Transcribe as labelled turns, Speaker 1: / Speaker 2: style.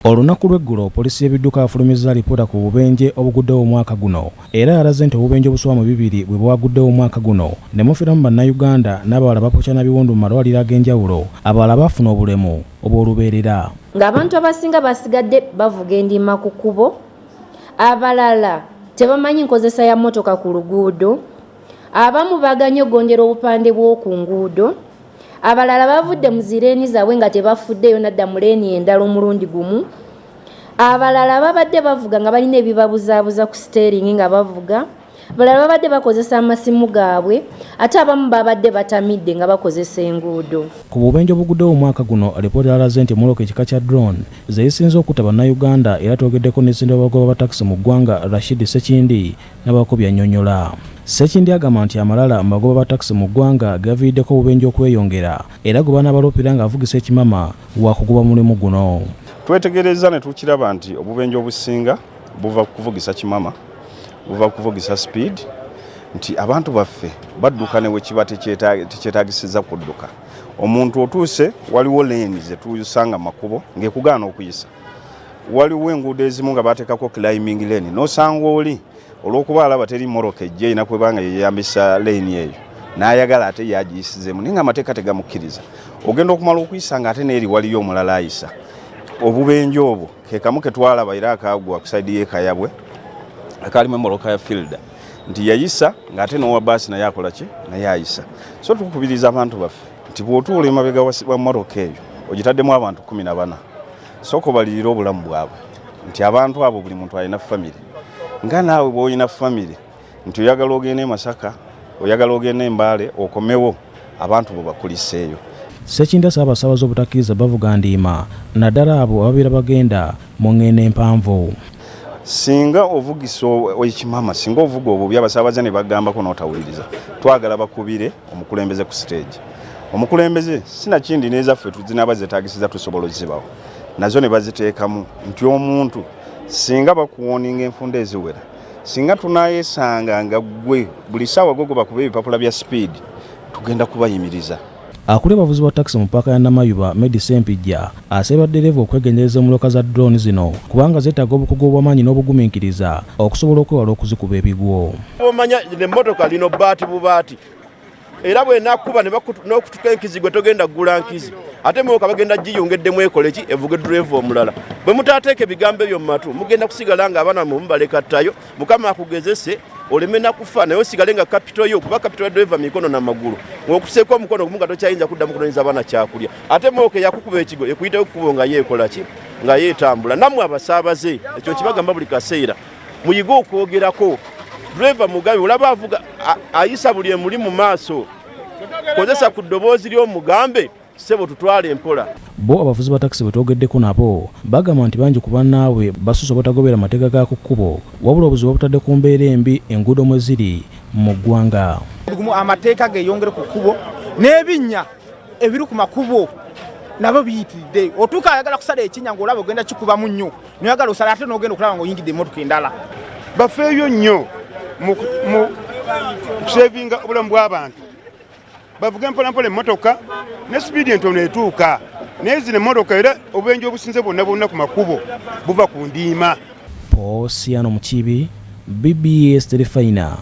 Speaker 1: Olunaku lw'eggulo poliisi y'ebidduka afulumizza alipoota ku bubenje obuguddewo omwaka guno era yalaze nti obubenje obuswamu 2 bwe bwaguddewo omwaka guno ne mufiramu bannayuganda n'abalala bapookya biwundu mu malwaliro ag'enjawulo abalala bafuna obulemu obw'olubeerera.
Speaker 2: Ng'abantu abasinga basigadde bavuga endima ku kkubo, abalala tebamanyi nkozesa ya mmotoka ku luguudo, abamu baganye ogondera obupande bw'oku nguudo, abalala bavudde mu zireeni zaabwe nga tebafuddeyo nadda mu leeni endala omulundi gumu, abalala babadde bavuga nga balina ebibabuzaabuza ku steeringi nga bavuga, abalala babadde bakozesa amasimu gaabwe, ate abamu babadde batamidde nga bakozesa enguudo.
Speaker 1: Ku bubenje obuguddewo omwaka guno alipoota yalaze nti Moroka ekika kya drone ze zisinze okutta bannayuganda era twogeddeko n'essinde abagoba ba takisi mu ggwanga Rashid Sekindi n'abakubya nnyonnyola. Sekindi agamba nti amalala mu bagoba ba takisi mu ggwanga gaviiriddeko obubenje okweyongera era gwe banaabalopera ng'avugisa Ekimama wa kugoba mulimu guno.
Speaker 3: Twetegereza ne tukiraba nti obubenje obusinga buva kuvugisa Kimama, buva kuvugisa speed, nti abantu baffe badduka ne wekiba tekyetaagisiza kudduka. Omuntu otuuse waliwo leeni ze tuyisanga makubo ng'ekugaana okuyisa. Waliwo enguudo ezimu nga bateekako climbing lane n'osanga oli olw'okuba alaba teri Moroka ejja erina kwebanga yeyambisa leeni eyo n'ayagala ate yagiyisizemu naye nga amateeka tegamukkiriza. Ogenda okumala okuyisa nga ate n'eri waliyo omulala ayisa. Obubenje obwo ke kamu ke twalaba era akaagwa ku sayidi y'ekayabwe akalimu Moroka ya fielder nti yayisa ng'ate n'owa baasi naye akola ki naye ayisa. So tukubiriza abantu baffe nti bw'otuula emabega wa Moroka eyo ogitaddemu abantu 14 sooka balirira obulamu bwabwe nti abantu abo buli muntu alina famire nga naawe bw'olina famire nti oyagala ogenda e Masaka oyagala ogenda e Mbale okomewo abantu bo bakuliseeyo.
Speaker 1: Sekindi Ssaabasaabaze obutakkiriza bavuga ndiima naddala abo ababeera bagenda mu ngendo empanvu.
Speaker 3: Singa ovugisa Ekimama, singa ovuga obwo by'abasaabaze ne bagambako n'otawuliriza, twagala bakubire omukulembeze ku stage. Omukulembeze sinakindi n'ezaffe tuzinaba zeetaagisiza tusobola ozibawo nazo ne baziteekamu nti omuntu singa bakuwoninga enfunda eziwera singa tunaayesanga nga gwe buli ssaawa gwe bakuba ebipapula bya speed tugenda kubayimiriza.
Speaker 1: Akulira abavuzi ba takisi mu ppaaka ya Namayuba Medi Sempijja asaba baddereeva okwegendereza emmoloka za drone zino kubanga zeetaaga obukugu obw'amaanyi n'obugumiikiriza okusobola okwewala okuzikuba ebigwo.
Speaker 4: Omanya n'emmotoka lino baati bubaati era bw'enakkuba n'okutuka enkizi gwe togenda ggula nkizi ate Moroka bagenda giyungeddemu ekole ki evuge drive omulala. Bwe mutaateeka ebigambo ebyo mu matu mugenda kusigala nga abaana mubalekattayo Mukama akugezese oleme na kufa naye osigale nga kapito yo kuba kapito ya driver mikono na magulu okuseeko omukono gumu nga tokyayinza kuddamu kunonyeza abaana kyakulya ate Moroka yakukuba ekigo ekuyiteho kukubo nga yeekola ki nga yeetambula. Nammwe abasaabaze ekyo kibagamba buli kaseera muyige okwogerako driver mugabe olaba avuga ayisa buli emuli mu maaso kozesa ku ddoboozi ly'omugambe sebo tutwale empola.
Speaker 1: Bo abavuzi ba takisi betwogeddeko nabo bagamba nti bangi ku bannaabwe basusse obutagobera amateeka ga ku kkubo wabula obuzibu obutadde ku mbeera embi enguudo mwe ziri mu ggwanga.
Speaker 5: Amateeka geeyongere ku kkubo n'ebinnya ebiri ku makubo nabo biyitiridde. Otuuka ayagala kusala ekinnya ng'olaba ogenda kikubamu nnyo noyagala osala ate n'ogenda okulaba ng'oyingidde emmotoka endala.
Speaker 6: Bafeeyo nnyo mu kusevinga obulamu bw'abantu. Bavuga mpolampola emmotoka ne sipiidi entono etuuka naye zino emmotoka era obubenje obusinze bwonna ku makubo buva ku ndiima.
Speaker 1: Posiano Mukibi, BBS Telefina.